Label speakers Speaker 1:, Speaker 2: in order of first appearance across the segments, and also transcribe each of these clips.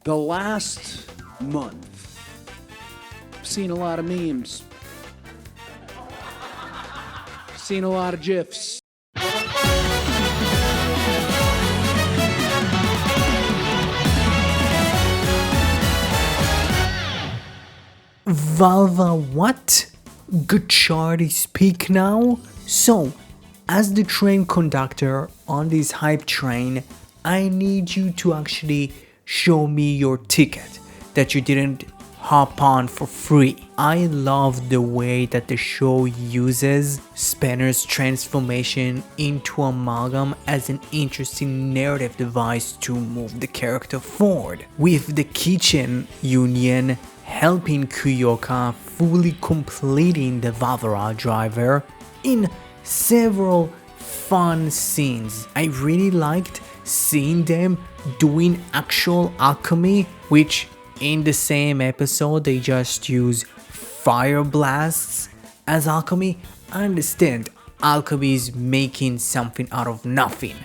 Speaker 1: The last month, I've seen a lot of memes, seen a lot of GIFs.
Speaker 2: Valva what? Gotchard is peak now? So, as the train conductor on this hype train, I need you to actually show me your ticket that you didn't hop on for free. I love the way that the show uses Spanner's transformation into amalgam as an interesting narrative device to move the character forward, with the kitchen union helping Kyoka fully completing the Vavara driver in several fun scenes. I really liked seeing them doing actual alchemy, which in the same episode they just use fire blasts as alchemy. I understand alchemy is making something out of nothing,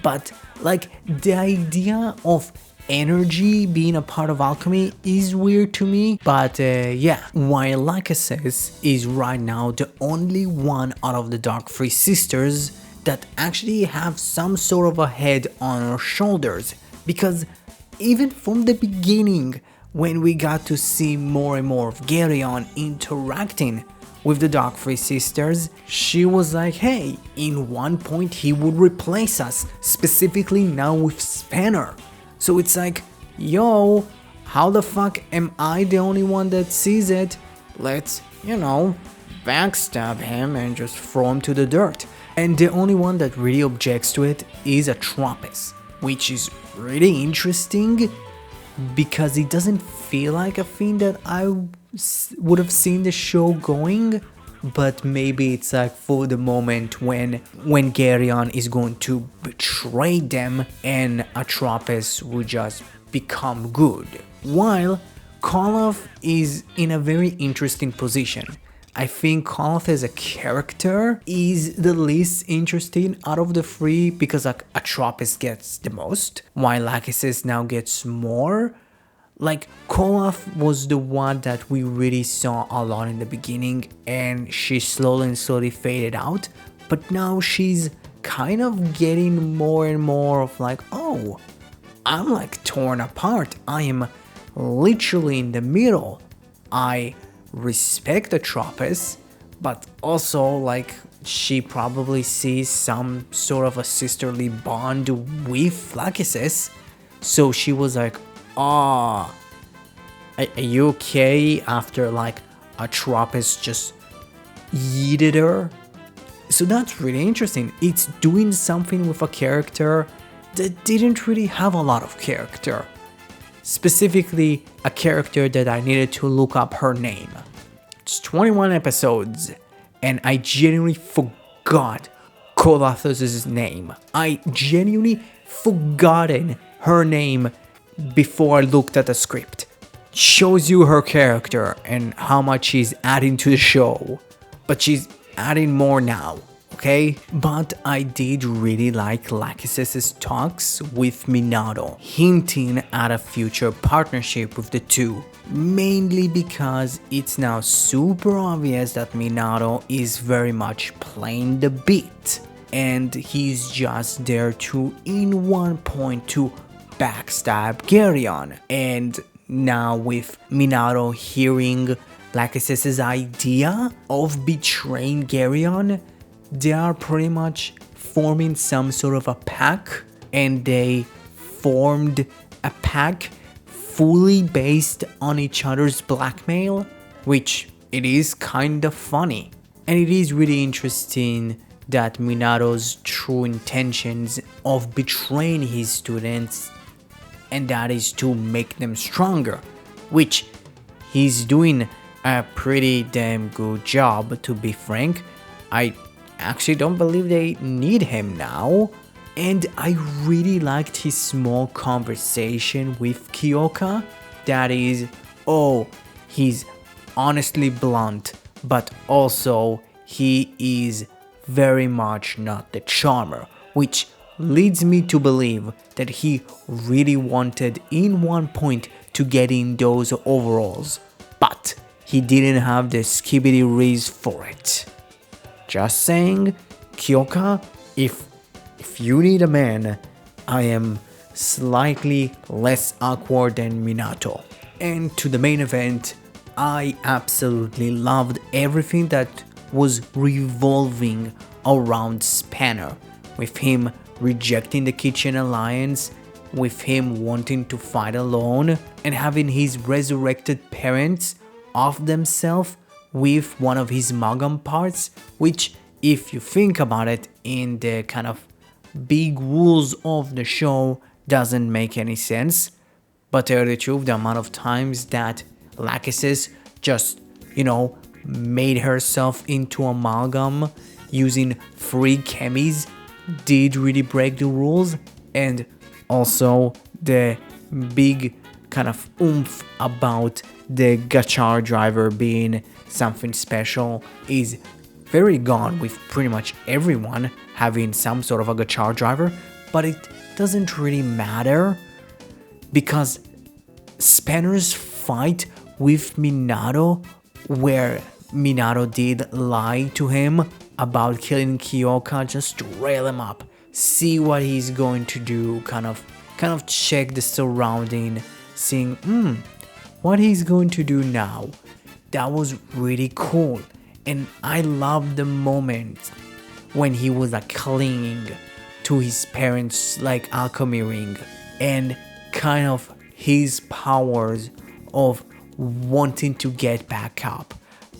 Speaker 2: but like the idea of energy being a part of alchemy is weird to me. But yeah, while Lachesis is right now the only one out of the Dark Three Sisters that actually have some sort of a head on her shoulders, because even from the beginning, when we got to see more and more of Geryon interacting with the Dark Three Sisters, she was like, hey, in one point he would replace us, specifically now with Spanner. So it's like, yo, how the fuck am I the only one that sees it? Let's, backstab him and just throw him to the dirt. And the only one that really objects to it is Atropos, which is really interesting because it doesn't feel like a thing that I would have seen the show going. But maybe it's like for the moment when Geryon is going to betray them and Atropos will just become good. While Koloff is in a very interesting position. I think Koloff as a character is the least interesting out of the three because like Atropos gets the most, while Lachesis now gets more. Like, Koloff was the one that we really saw a lot in the beginning, and she slowly faded out, but now she's kind of getting more and more of like, oh, I'm like torn apart, I am literally in the middle. I respect Atropos, but also like she probably sees some sort of a sisterly bond with Lachesis, so she was like, are you okay after like Atropos just yeeted her? So that's really interesting. It's doing something with a character that didn't really have a lot of character. Specifically, a character that I needed to look up her name. It's 21 episodes, and I genuinely forgot Kolothos' name. I genuinely forgotten her name before I looked at the script. Shows you her character and how much she's adding to the show, but she's adding more now, okay? But I did really like Lachesis' talks with Minado, hinting at a future partnership with the two, mainly because it's now super obvious that Minado is very much playing the beat, and he's just there to, in one point, to backstab Geryon. And now with Minado hearing Lachesis' idea of betraying Geryon, they are pretty much forming some sort of a pack, and they formed a pack fully based on each other's blackmail, which it is kind of funny. And it is really interesting that Minado's true intentions of betraying his students, and that is to make them stronger, which he's doing a pretty damn good job, to be frank. I actually don't believe they need him now, and I really liked his small conversation with Kyoka. That is, oh, he's honestly blunt, but also he is very much not the charmer, which leads me to believe that he really wanted in one point to get in those overalls, but he didn't have the skibidi rees for it. Just saying, Kyoka, if you need a man, I am slightly less awkward than Minato. And to the main event, I absolutely loved everything that was revolving around Spanner, with him rejecting the Kitchen Alliance, with him wanting to fight alone, and having his resurrected parents off themselves with one of his Magam parts, which, if you think about it in the kind of big rules of the show, doesn't make any sense. But tell the truth, the amount of times that Lachesis just, made herself into amalgam using 3 chemis did really break the rules. And also the big kind of oomph about the Gachard driver being something special is very gone, with pretty much everyone having some sort of a Gachard driver. But it doesn't really matter, because Spanner's fight with Minado, where Minado did lie to him about killing Kyoka just to rail him up, see what he's going to do, kind of check the surrounding, seeing what he's going to do now. That was really cool, and I loved the moment when he was clinging to his parents' alchemy ring, and kind of his powers of wanting to get back up,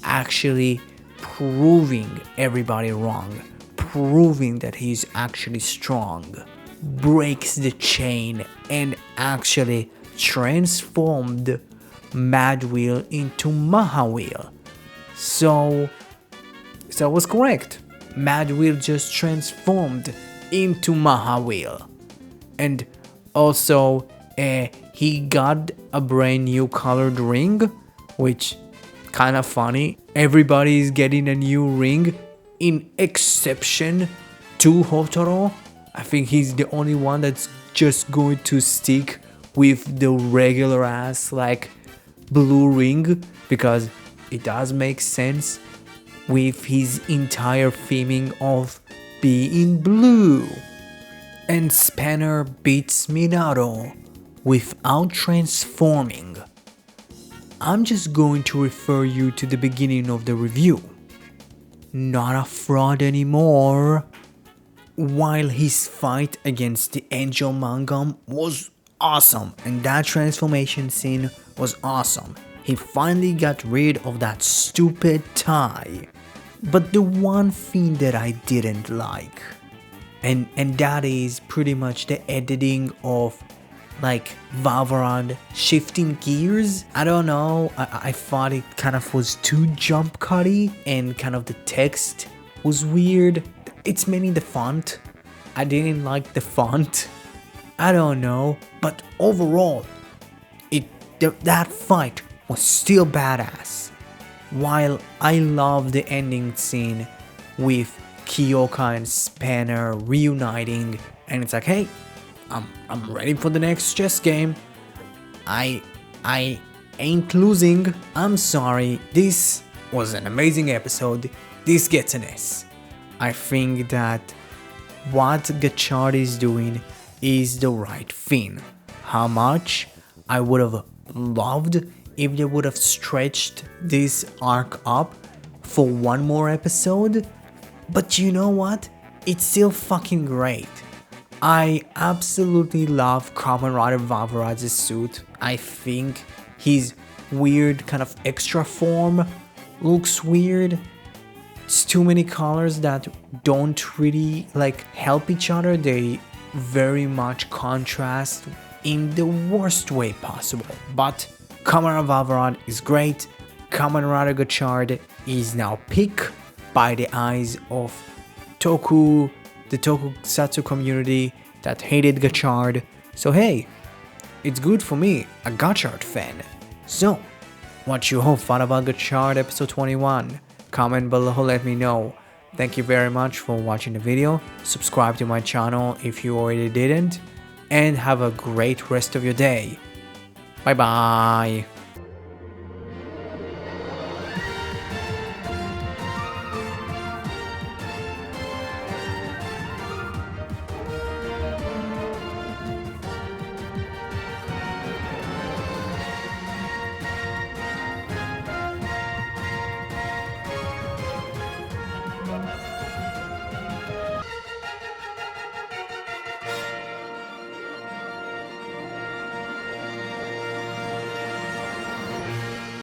Speaker 2: actually proving everybody wrong, proving that he's actually strong, breaks the chain, and actually transformed Mad Wheel into Maha Wheel. So I was correct. Mad Wheel just transformed into Maha Wheel. And also, he got a brand new colored ring, which kind of funny. Everybody is getting a new ring, in exception to Hotoro. I think he's the only one that's just going to stick with the regular ass blue ring, because it does make sense with his entire theming of being blue. And Spanner beats Minado without transforming. I'm just going to refer you to the beginning of the review. Not a fraud anymore. While his fight against the Angel Mangam was awesome, and that transformation scene was awesome, he finally got rid of that stupid tie. But the one thing that I didn't like, and that is pretty much the editing of Valvarad shifting gears. I don't know, I thought it kind of was too jump cutty, and kind of the text was weird. It's mainly the font. I didn't like the font. I don't know, but overall, that fight was still badass. While I love the ending scene with Kyoka and Spanner reuniting, and it's hey, I'm ready for the next chess game. I ain't losing. I'm sorry. This was an amazing episode. This gets an S. I think that what Gachard is doing is the right thing. How much I would have loved if they would have stretched this arc up for one more episode. But you know what? It's still fucking great. I absolutely love Kamen Rider Valvarad's suit. I think his weird kind of extra form looks weird. It's too many colors that don't really help each other. They very much contrast in the worst way possible. But Kamen Rider Valvarad is great. Kamen Rider Gachard is now picked by the eyes of the tokusatsu community that hated Gachard. So hey, it's good for me, a Gotchard fan. So, what you all thought about Gachard episode 21? Comment below, let me know. Thank you very much for watching the video. Subscribe to my channel if you already didn't. And have a great rest of your day. Bye bye.